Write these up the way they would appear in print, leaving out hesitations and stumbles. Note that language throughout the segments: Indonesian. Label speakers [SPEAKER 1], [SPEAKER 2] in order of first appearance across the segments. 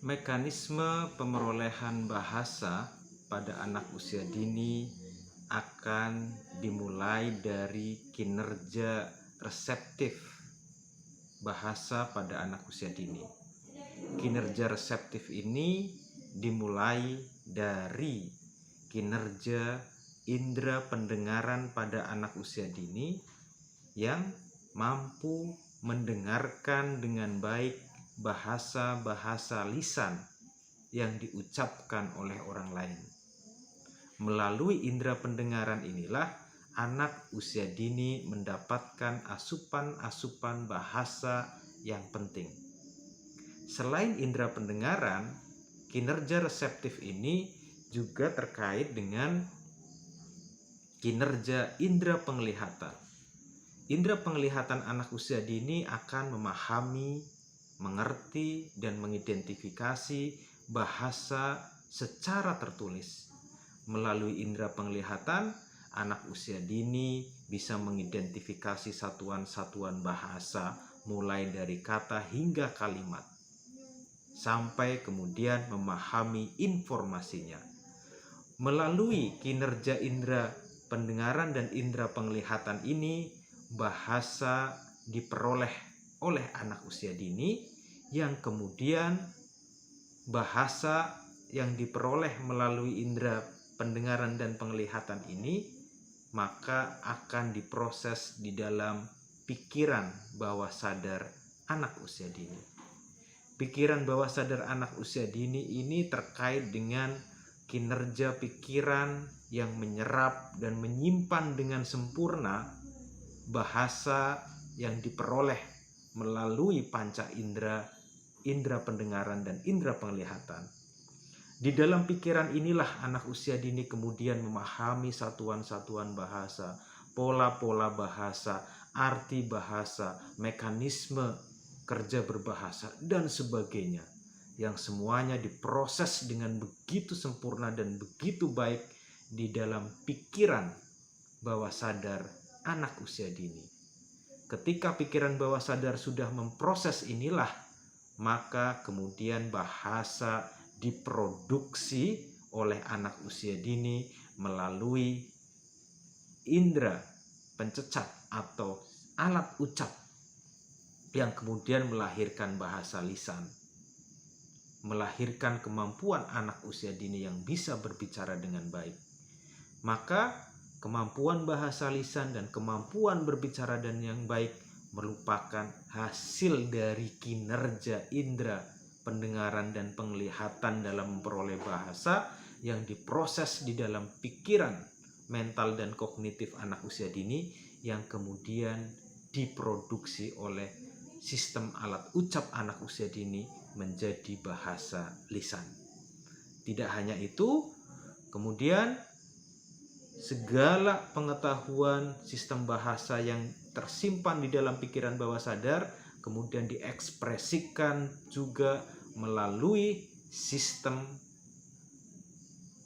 [SPEAKER 1] Mekanisme pemerolehan bahasa pada anak usia dini akan dimulai dari kinerja reseptif bahasa pada anak usia dini. Kinerja reseptif ini dimulai dari kinerja indera pendengaran pada anak usia dini yang mampu mendengarkan dengan baik bahasa-bahasa lisan yang diucapkan oleh orang lain. Melalui indera pendengaran inilah anak usia dini mendapatkan asupan-asupan bahasa yang penting. Selain indera pendengaran, kinerja reseptif ini juga terkait dengan kinerja indera penglihatan. Indera penglihatan anak usia dini akan memahami, mengerti, dan mengidentifikasi bahasa secara tertulis. Melalui indera penglihatan, anak usia dini bisa mengidentifikasi satuan-satuan bahasa mulai dari kata hingga kalimat, sampai kemudian memahami informasinya. Melalui kinerja indera pendengaran dan indera penglihatan ini, bahasa diperoleh oleh anak usia dini, yang kemudian bahasa yang diperoleh melalui indera pendengaran dan penglihatan ini maka akan diproses di dalam pikiran bawah sadar anak usia dini. Pikiran bawah sadar anak usia dini ini terkait dengan kinerja pikiran yang menyerap dan menyimpan dengan sempurna bahasa yang diperoleh melalui panca indera, indera pendengaran dan indera penglihatan. Di dalam pikiran inilah anak usia dini kemudian memahami satuan-satuan bahasa, pola-pola bahasa, arti bahasa, mekanisme kerja berbahasa, dan sebagainya, yang semuanya diproses dengan begitu sempurna dan begitu baik di dalam pikiran bawah sadar anak usia dini. Ketika pikiran bawah sadar sudah memproses inilah, maka kemudian bahasa diproduksi oleh anak usia dini melalui indera pencecat atau alat ucap yang kemudian melahirkan bahasa lisan, melahirkan kemampuan anak usia dini yang bisa berbicara dengan baik. Maka kemampuan bahasa lisan dan kemampuan berbicara dan yang baik merupakan hasil dari kinerja indera pendengaran dan penglihatan dalam memperoleh bahasa yang diproses di dalam pikiran, mental, dan kognitif anak usia dini yang kemudian diproduksi oleh sistem alat ucap anak usia dini menjadi bahasa lisan. Tidak hanya itu, kemudian segala pengetahuan sistem bahasa yang tersimpan di dalam pikiran bawah sadar kemudian diekspresikan juga melalui sistem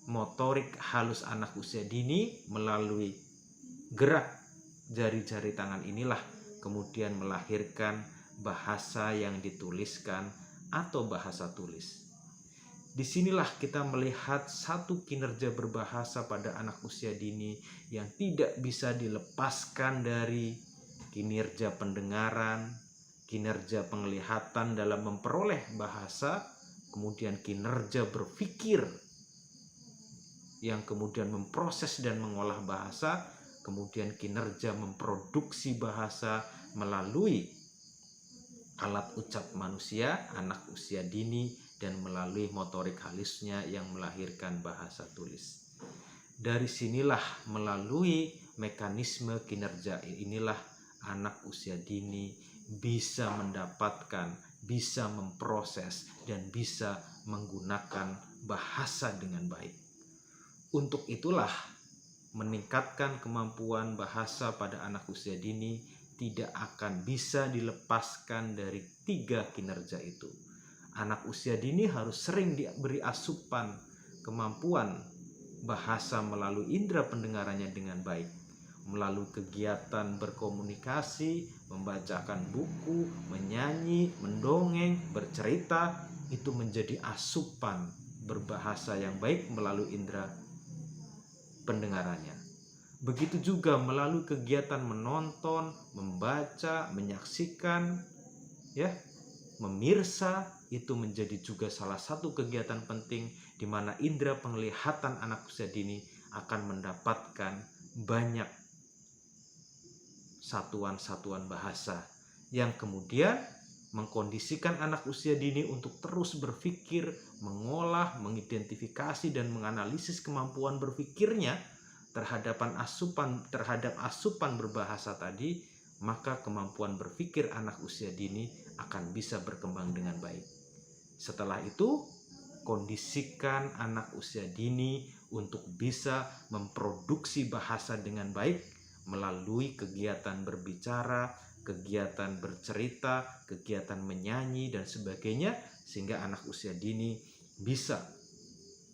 [SPEAKER 1] motorik halus anak usia dini. Melalui gerak jari-jari tangan inilah kemudian melahirkan bahasa yang dituliskan atau bahasa tulis. Disinilah kita melihat satu kinerja berbahasa pada anak usia dini yang tidak bisa dilepaskan dari kinerja pendengaran, kinerja penglihatan dalam memperoleh bahasa, kemudian kinerja berpikir yang kemudian memproses dan mengolah bahasa, kemudian kinerja memproduksi bahasa melalui alat ucap manusia, anak usia dini, dan melalui motorik halusnya yang melahirkan bahasa tulis. Dari sinilah melalui mekanisme kinerja inilah anak usia dini bisa mendapatkan, bisa memproses, dan bisa menggunakan bahasa dengan baik. Untuk itulah meningkatkan kemampuan bahasa pada anak usia dini tidak akan bisa dilepaskan dari 3 kinerja itu. Anak usia dini harus sering diberi asupan kemampuan bahasa melalui indera pendengarannya dengan baik, melalui kegiatan berkomunikasi, membacakan buku, menyanyi, mendongeng, bercerita, itu menjadi asupan berbahasa yang baik melalui indera pendengarannya. Begitu juga melalui kegiatan menonton, membaca, menyaksikan, ya, memirsa, itu menjadi juga salah satu kegiatan penting di mana indera penglihatan anak usia dini akan mendapatkan banyak satuan-satuan bahasa yang kemudian mengkondisikan anak usia dini untuk terus berpikir, mengolah, mengidentifikasi dan menganalisis kemampuan berpikirnya terhadap asupan berbahasa tadi, maka kemampuan berpikir anak usia dini akan bisa berkembang dengan baik. Setelah itu, kondisikan anak usia dini untuk bisa memproduksi bahasa dengan baik melalui kegiatan berbicara, kegiatan bercerita, kegiatan menyanyi dan sebagainya, sehingga anak usia dini bisa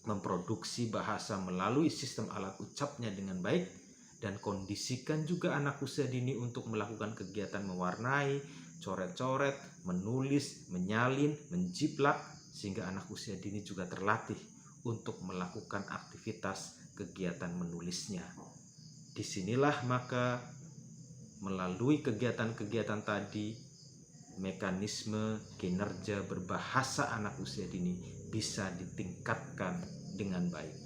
[SPEAKER 1] memproduksi bahasa melalui sistem alat ucapnya dengan baik. Dan kondisikan juga anak usia dini untuk melakukan kegiatan mewarnai, coret-coret, menulis, menyalin, menjiplak, sehingga anak usia dini juga terlatih untuk melakukan aktivitas kegiatan menulisnya. Disinilah maka melalui kegiatan-kegiatan tadi, mekanisme kinerja berbahasa anak usia dini bisa ditingkatkan dengan baik.